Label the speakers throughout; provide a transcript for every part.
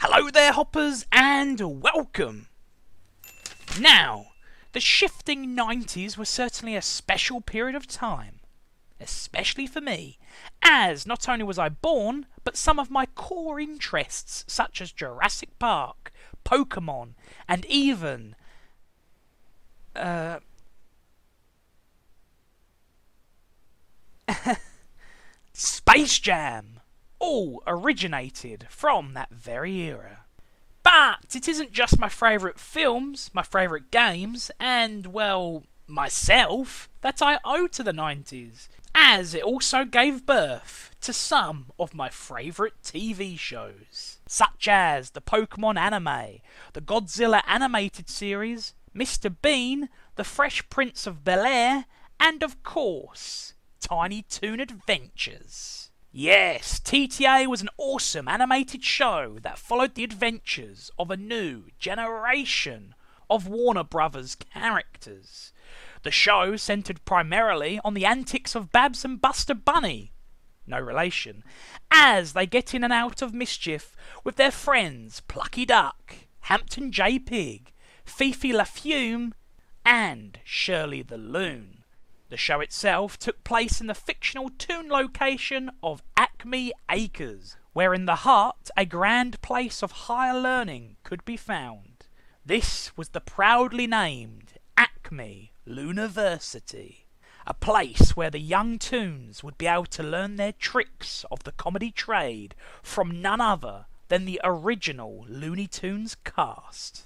Speaker 1: Hello there, hoppers, and welcome! Now, the shifting 90s was certainly a special period of time, especially for me, as not only was I born, but some of my core interests such as Jurassic Park, Pokémon, and even Space Jam all originated from that very era. But it isn't just my favourite films, my favourite games, and, well, myself that I owe to the 90s, as it also gave birth to some of my favourite TV shows, such as the Pokémon anime, the Godzilla animated series, Mr. Bean, The Fresh Prince of Bel-Air, and of course, Tiny Toon Adventures. Yes, TTA was an awesome animated show that followed the adventures of a new generation of Warner Brothers characters. The show centered primarily on the antics of Babs and Buster Bunny, no relation, as they get in and out of mischief with their friends Plucky Duck, Hampton J. Pig, Fifi LaFume, and Shirley the Loon. The show itself took place in the fictional Toon location of Acme Acres, where in the heart a grand place of higher learning could be found. This was the proudly named Acme Looniversity, a place where the young Toons would be able to learn their tricks of the comedy trade from none other than the original Looney Tunes cast.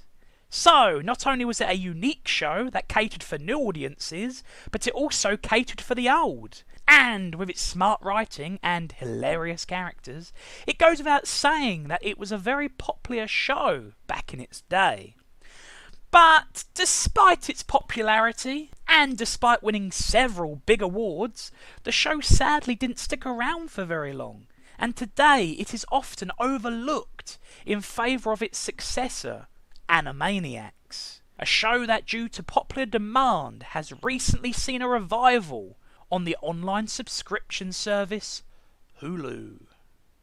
Speaker 1: So, not only was it a unique show that catered for new audiences, but it also catered for the old. And with its smart writing and hilarious characters, it goes without saying that it was a very popular show back in its day. But despite its popularity, and despite winning several big awards, the show sadly didn't stick around for very long, and today it is often overlooked in favour of its successor, Animaniacs, a show that due to popular demand has recently seen a revival on the online subscription service Hulu.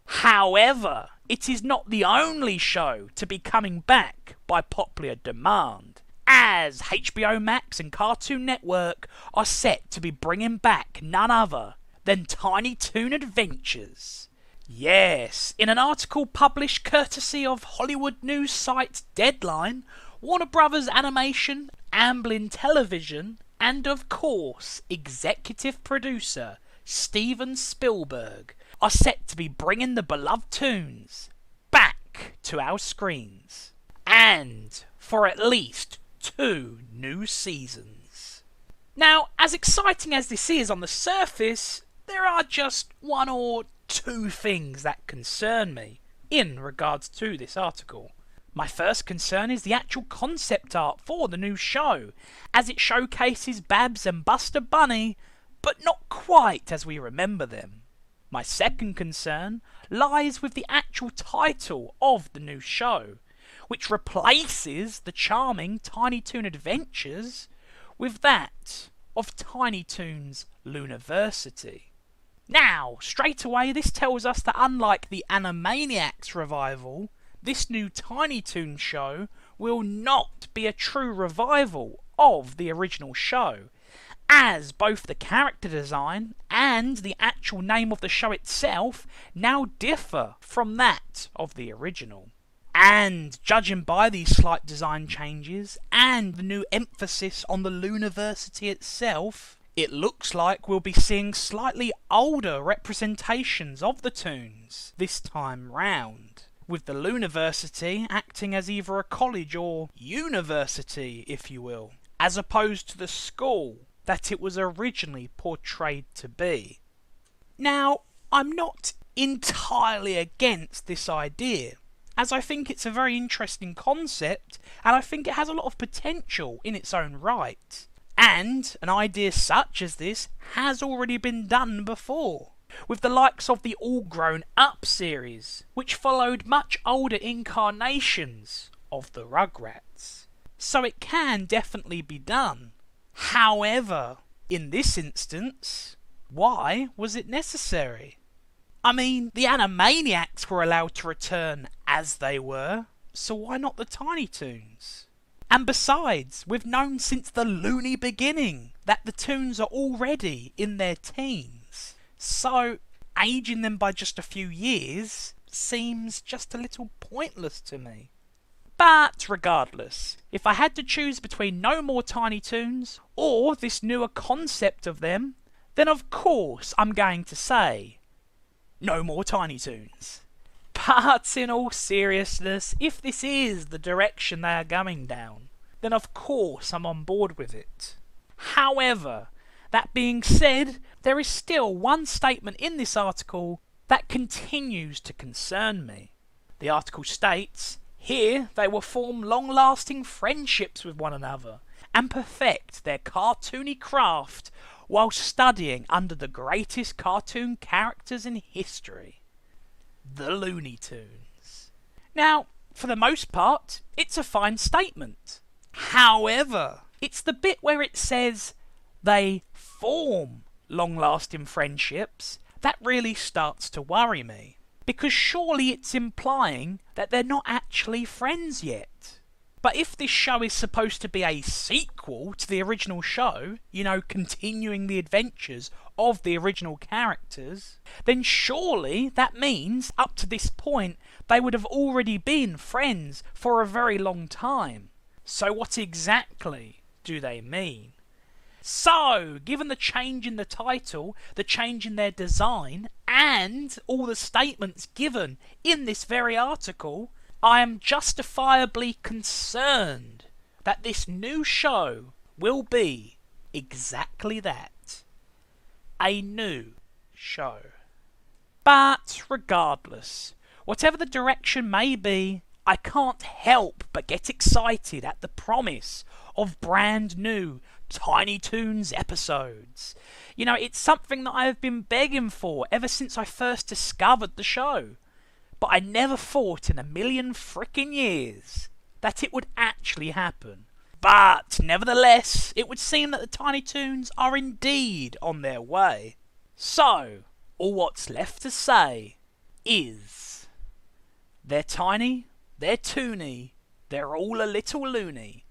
Speaker 1: However, it is not the only show to be coming back by popular demand, as HBO Max and Cartoon Network are set to be bringing back none other than Tiny Toon Adventures. Yes, in an article published courtesy of Hollywood news site Deadline, Warner Brothers Animation, Amblin Television, and of course executive producer Steven Spielberg are set to be bringing the beloved Toons back to our screens, and for at least 2 new seasons. Now, as exciting as this is on the surface, there are just 1 or 2 things that concern me in regards to this article. My first concern is the actual concept art for the new show, as it showcases Babs and Buster Bunny, but not quite as we remember them. My second concern lies with the actual title of the new show, which replaces the charming Tiny Toon Adventures with that of Tiny Toons Looniversity. Now, straight away, this tells us that unlike the Animaniacs revival, this new Tiny Toon show will not be a true revival of the original show, as both the character design and the actual name of the show itself now differ from that of the original. And judging by these slight design changes and the new emphasis on the Looniversity itself, it looks like we'll be seeing slightly older representations of the Toons this time round, with the Looniversity acting as either a college or university, if you will, as opposed to the school that it was originally portrayed to be. Now, I'm not entirely against this idea, as I think it's a very interesting concept, and I think it has a lot of potential in its own right. And an idea such as this has already been done before, with the likes of the All Grown Up series, which followed much older incarnations of the Rugrats. So it can definitely be done. However, in this instance, why was it necessary? I mean, the Animaniacs were allowed to return as they were, so why not the Tiny Toons? And besides, we've known since the Looney beginning that the Toons are already in their teens. So, aging them by just a few years seems just a little pointless to me. But regardless, if I had to choose between no more Tiny Toons or this newer concept of them, then of course I'm going to say no more Tiny Toons. But in all seriousness, if this is the direction they are going down, then of course I'm on board with it. However, that being said, there is still one statement in this article that continues to concern me. The article states, here they will form long-lasting friendships with one another and perfect their cartoony craft while studying under the greatest cartoon characters in history. The Looney Tunes. Now, for the most part, it's a fine statement. However, it's the bit where it says they form long-lasting friendships that really starts to worry me. Because surely it's implying that they're not actually friends yet. But if this show is supposed to be a sequel to the original show, you know, continuing the adventures of the original characters, then surely that means up to this point they would have already been friends for a very long time. So what exactly do they mean? So, given the change in the title, the change in their design, and all the statements given in this very article, I am justifiably concerned that this new show will be exactly that. A new show. But regardless, whatever the direction may be, I can't help but get excited at the promise of brand new Tiny Toons episodes. You know, it's something that I have been begging for ever since I first discovered the show. But I never thought in a million frickin' years that it would actually happen. But nevertheless, it would seem that the Tiny Toons are indeed on their way. So, all what's left to say is they're tiny, they're toony, they're all a little loony,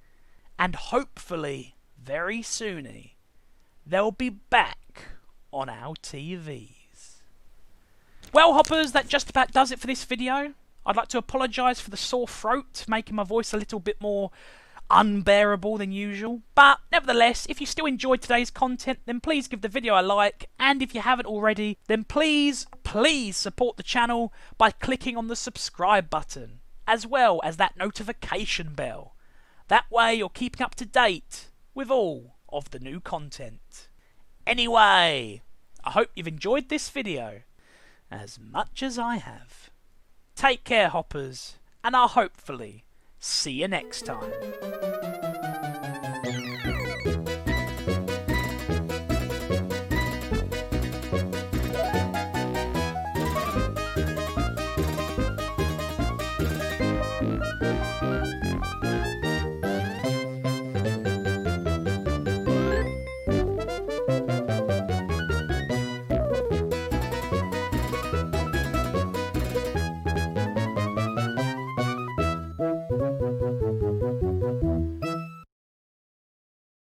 Speaker 1: and hopefully very soony they'll be back on our TVs. Well, hoppers, that just about does it for this video. I'd like to apologise for the sore throat, making my voice a little bit more unbearable than usual. But nevertheless, if you still enjoyed today's content, then please give the video a like. And if you haven't already, then please support the channel by clicking on the subscribe button, as well as that notification bell. That way you're keeping up to date with all of the new content. Anyway, I hope you've enjoyed this video as much as I have. Take care, hoppers, and I'll hopefully see you next time.